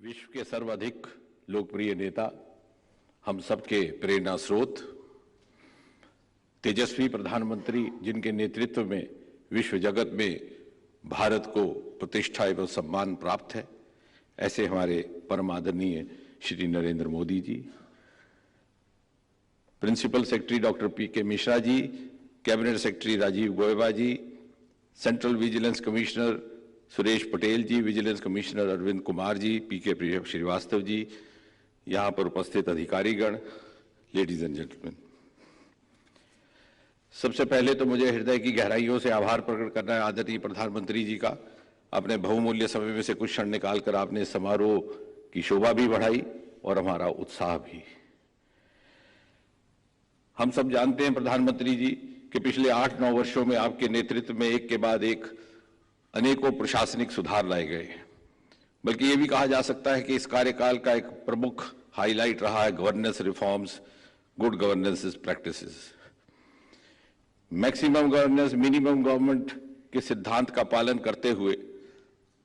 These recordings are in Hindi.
विश्व के सर्वाधिक लोकप्रिय नेता, हम सबके प्रेरणा स्रोत, तेजस्वी प्रधानमंत्री जिनके नेतृत्व में विश्व जगत में भारत को प्रतिष्ठा एवं सम्मान प्राप्त है, ऐसे हमारे परम आदरणीय Shri Narendra Modi ji, principal secretary doctor पी.के. Mishra ji, cabinet secretary Rajiv Gauba ji, central vigilance commissioner Suresh Patel ji, vigilance commissioner Arvind Kumar ji, पी.के. श्रीवास्तव जी, यहाँ पर उपस्थित अधिकारीगण, लेडीज एंड जेंटलमैन। सबसे पहले तो मुझे हृदय की गहराइयों से आभार प्रकट करना है आदरणीय प्रधानमंत्री जी का। अपने बहुमूल्य समय में से कुछ क्षण निकालकर आपने इस समारोह की शोभा भी बढ़ाई और हमारा उत्साह भी। हम सब जानते हैं प्रधानमंत्री जी कि पिछले 8-9 वर्षों में आपके नेतृत्व में एक के बाद एक अनेकों प्रशासनिक सुधार लाए गए, बल्कि ये भी कहा जा सकता है कि इस कार्यकाल का एक प्रमुख हाईलाइट रहा है governance reforms, good governance practices. Maximum governance, minimum government के सिद्धांत का पालन करते हुए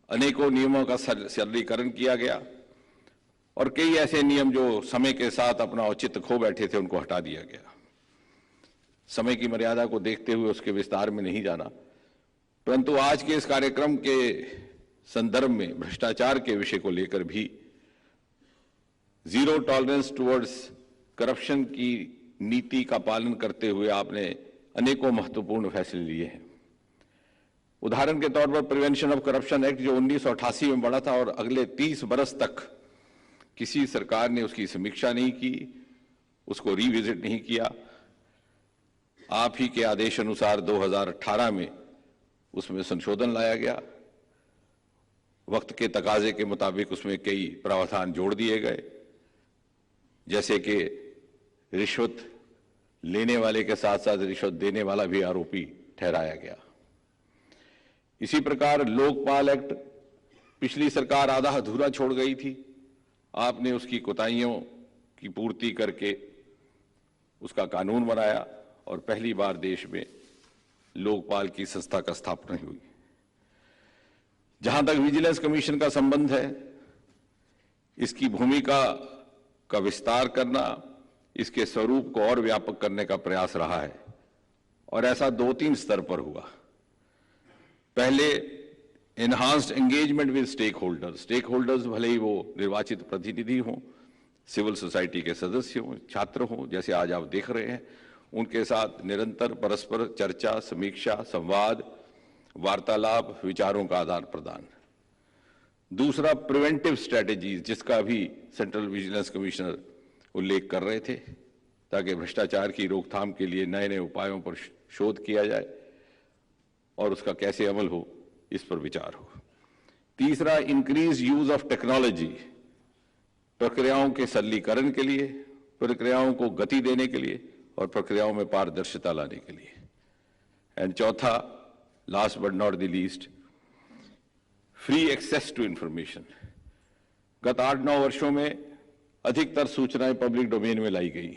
अनेकों नियमों का सरलीकरण किया गया और कई ऐसे नियम जो समय के साथ अपना औचित्य खो बैठे थे, उनको हटा दिया गया। समय की मर्यादा को देखते हुए उसके विस्तार में नहीं जाना, परंतु आज के इस कार्यक्रम के संदर्भ में भ्रष्टाचार के विषय को लेकर भी जीरो टॉलरेंस टुवर्ड्स करप्शन की नीति का पालन करते हुए आपने अनेकों महत्वपूर्ण फैसले लिए हैं। उदाहरण के तौर पर प्रिवेंशन ऑफ करप्शन एक्ट जो 1988 में बना था और अगले 30 बरस तक किसी सरकार ने उसकी समीक्षा नहीं की, उसको रिविजिट नहीं किया। आप ही के आदेश अनुसार 2018 में उसमें संशोधन लाया गया। वक्त के तकाजे के मुताबिक उसमें कई प्रावधान जोड़ दिए गए, जैसे कि रिश्वत लेने वाले के साथ साथ रिश्वत देने वाला भी आरोपी ठहराया गया। इसी प्रकार लोकपाल एक्ट पिछली सरकार आधा अधूरा छोड़ गई थी, आपने उसकी कोताहियों की पूर्ति करके उसका कानून बनाया और पहली बार देश में लोकपाल की संस्था का स्थापना हुई। जहां तक विजिलेंस कमीशन का संबंध है, इसकी भूमिका का विस्तार करना, इसके स्वरूप को और व्यापक करने का प्रयास रहा है और ऐसा 2-3 स्तर पर हुआ। पहले enhanced engagement with stakeholders भले ही वो निर्वाचित प्रतिनिधि हों, सिविल सोसाइटी के सदस्य हों, छात्र हों, जैसे आज आप देख रहे हैं, उनके साथ निरंतर परस्पर चर्चा, समीक्षा, संवाद, वार्तालाप, विचारों का आदान प्रदान। दूसरा प्रिवेंटिव स्ट्रेटेजीज, जिसका भी सेंट्रल विजिलेंस कमिश्नर उल्लेख कर रहे थे, ताकि भ्रष्टाचार की रोकथाम के लिए नए नए उपायों पर शोध किया जाए और उसका कैसे अमल हो, इस पर विचार हो। तीसरा इंक्रीज यूज ऑफ टेक्नोलॉजी, प्रक्रियाओं के सरलीकरण के लिए, प्रक्रियाओं को गति देने के लिए और प्रक्रियाओं में पारदर्शिता लाने के लिए। एंड चौथा, last but not the least, free access to information. गत 8-9 वर्षों में अधिकतर सूचनाएं पब्लिक डोमेन में लाई गई।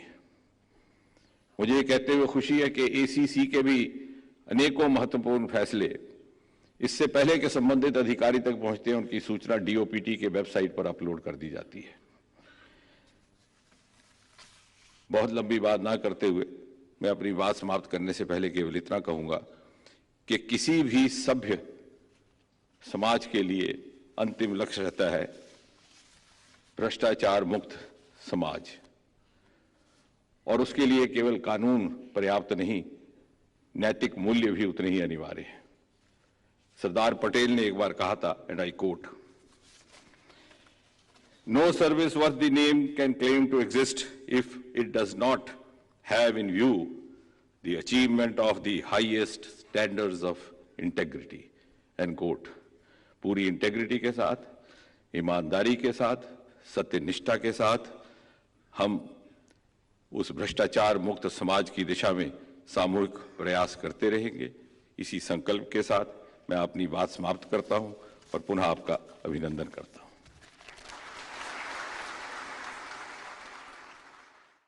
मुझे ये कहते हुए खुशी है कि एसीसी के भी अनेकों महत्वपूर्ण फैसले इससे पहले के संबंधित अधिकारी तक पहुंचते हैं, उनकी सूचना डीओपीटी के वेबसाइट पर अपलोड कर दी जाती है। बहुत लंबी बात ना करते हुए मैं अपनी बात समाप्त करने से पहले केवल इतना कहूंगा कि किसी भी सभ्य समाज के लिए अंतिम लक्ष्य रहता है भ्रष्टाचार मुक्त समाज, और उसके लिए केवल कानून पर्याप्त नहीं, नैतिक मूल्य भी उतने ही अनिवार्य है। सरदार पटेल ने एक बार कहा था, and I quote, no service worth the name can claim to exist if it does not have in view the achievement of the highest standards of integrity, and quote. पूरी इंटेग्रिटी के साथ, ईमानदारी के साथ, सत्यनिष्ठा के साथ हम उस भ्रष्टाचार मुक्त समाज की दिशा में सामूहिक प्रयास करते रहेंगे। इसी संकल्प के साथ मैं अपनी बात समाप्त करता हूं और पुनः आपका अभिनंदन करता हूं।